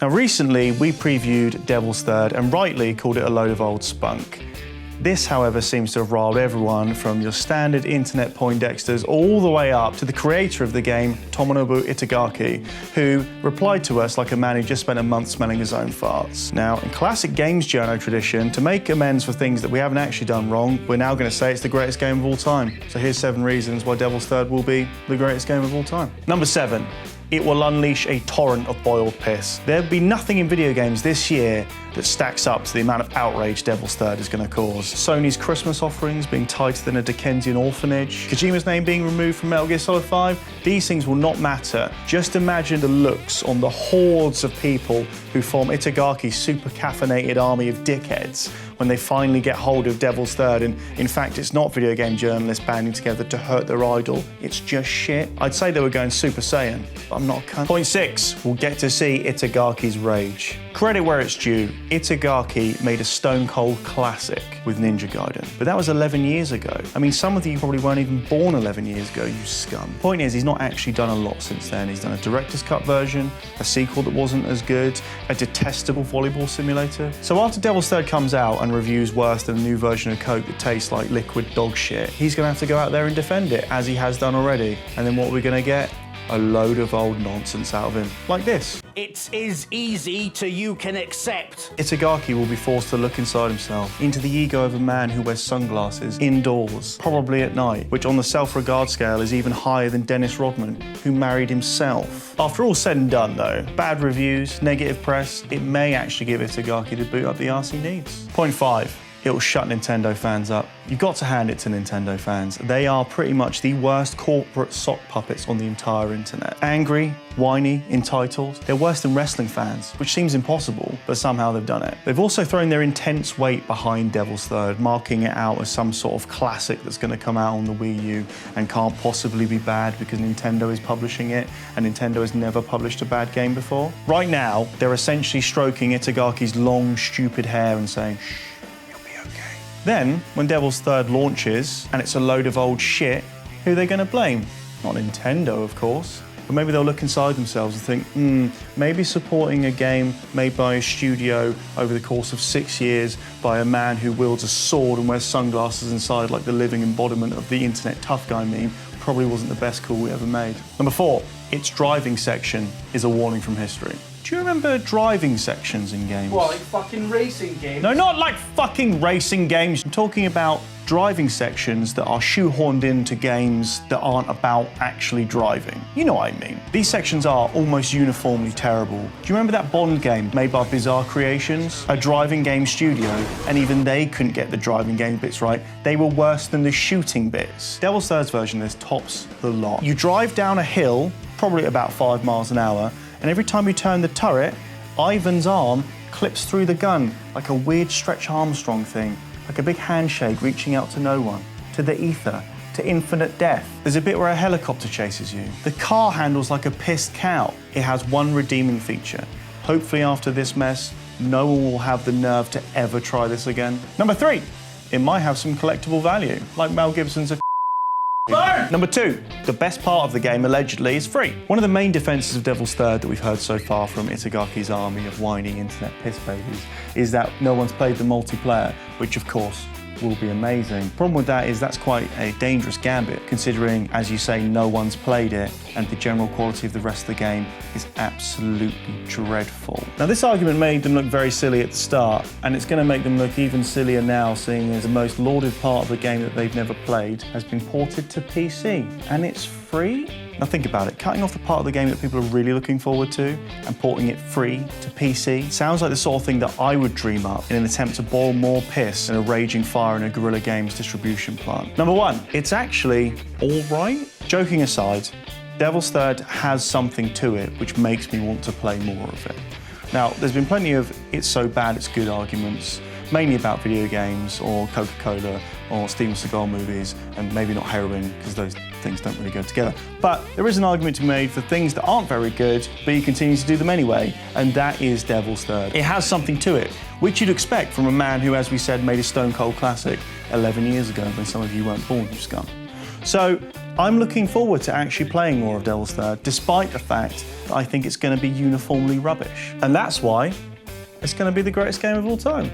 Now recently we previewed Devil's Third and rightly called it a load of old spunk. This, however, seems to have riled everyone from your standard internet Poindexters all the way up to the creator of the game, Tomonobu Itagaki, who replied to us like a man who just spent a month smelling his own farts. Now, in classic games journo tradition, to make amends for things that we haven't actually done wrong, we're now going to say it's the greatest game of all time. So here's 7 reasons why Devil's Third will be the greatest game of all time. Number 7. It will unleash a torrent of boiled piss. There'll be nothing in video games this year that stacks up to the amount of outrage Devil's Third is going to cause. Sony's Christmas offerings being tighter than a Dickensian orphanage, Kojima's name being removed from Metal Gear Solid 5, these things will not matter. Just imagine the looks on the hordes of people who form Itagaki's super caffeinated army of dickheads when they finally get hold of Devil's Third, and in fact it's not video game journalists banding together to hurt their idol, it's just shit. I'd say they were going Super Saiyan, but I'm not a cunt. Point 6, we'll get to see Itagaki's rage. Credit where it's due, Itagaki made a stone cold classic with Ninja Gaiden, but that was 11 years ago. I mean, some of you probably weren't even born 11 years ago, you scum. Point is, he's not actually done a lot since then. He's done a director's cut version, a sequel that wasn't as good, a detestable volleyball simulator. So after Devil's Third comes out and reviews worse than a new version of Coke that tastes like liquid dog shit, he's gonna have to go out there and defend it, as he has done already. And then what are we gonna get? A load of old nonsense out of him, like this. It is easy to you can accept. Itagaki will be forced to look inside himself, into the ego of a man who wears sunglasses indoors, probably at night, which on the self-regard scale is even higher than Dennis Rodman, who married himself. After all said and done though, bad reviews, negative press, it may actually give Itagaki the boot up the arse he needs. Point 5. It'll shut Nintendo fans up. You've got to hand it to Nintendo fans. They are pretty much the worst corporate sock puppets on the entire internet. Angry, whiny, entitled. They're worse than wrestling fans, which seems impossible, but somehow they've done it. They've also thrown their intense weight behind Devil's Third, marking it out as some sort of classic that's going to come out on the Wii U and can't possibly be bad because Nintendo is publishing it, and Nintendo has never published a bad game before. Right now, they're essentially stroking Itagaki's long, stupid hair and saying, shh. Then, when Devil's Third launches, and it's a load of old shit, who are they going to blame? Not Nintendo, of course. But maybe they'll look inside themselves and think, maybe supporting a game made by a studio over the course of 6 years by a man who wields a sword and wears sunglasses inside like the living embodiment of the internet tough guy meme probably wasn't the best call we ever made. Number 4, its driving section is a warning from history. Do you remember driving sections in games? What, like fucking racing games? No, not like fucking racing games. I'm talking about driving sections that are shoehorned into games that aren't about actually driving. You know what I mean. These sections are almost uniformly terrible. Do you remember that Bond game made by Bizarre Creations? A driving game studio, and even they couldn't get the driving game bits right. They were worse than the shooting bits. Devil's Third's version of this tops the lot. You drive down a hill, probably at about 5 miles an hour, and every time you turn the turret, Ivan's arm clips through the gun like a weird Stretch Armstrong thing, like a big handshake reaching out to no one, to the ether, to infinite death. There's a bit where a helicopter chases you. The car handles like a pissed cow. It has one redeeming feature. Hopefully after this mess, no one will have the nerve to ever try this again. Number 3, it might have some collectible value, like Mel Gibson's Burn! Number 2, the best part of the game allegedly is free. One of the main defenses of Devil's Third that we've heard so far from Itagaki's army of whiny internet piss babies is that no one's played the multiplayer, which of course will be amazing. Problem with that is that's quite a dangerous gambit, considering, as you say, no one's played it, and the general quality of the rest of the game is absolutely dreadful. Now, this argument made them look very silly at the start, and it's going to make them look even sillier now, seeing as the most lauded part of the game that they've never played has been ported to PC, and it's free? Now think about it, cutting off the part of the game that people are really looking forward to and porting it free to PC sounds like the sort of thing that I would dream up in an attempt to boil more piss in a raging fire in a Guerrilla Games distribution plant. Number 1, it's actually all right. Joking aside, Devil's Third has something to it which makes me want to play more of it. Now, there's been plenty of it's so bad it's good arguments, mainly about video games or Coca-Cola or Steven Seagal movies, and maybe not heroin, because those things don't really go together. But there is an argument to be made for things that aren't very good, but you continue to do them anyway, and that is Devil's Third. It has something to it, which you'd expect from a man who, as we said, made a stone cold classic 11 years ago when some of you weren't born, you scum. So I'm looking forward to actually playing more of Devil's Third, despite the fact that I think it's going to be uniformly rubbish. And that's why it's going to be the greatest game of all time.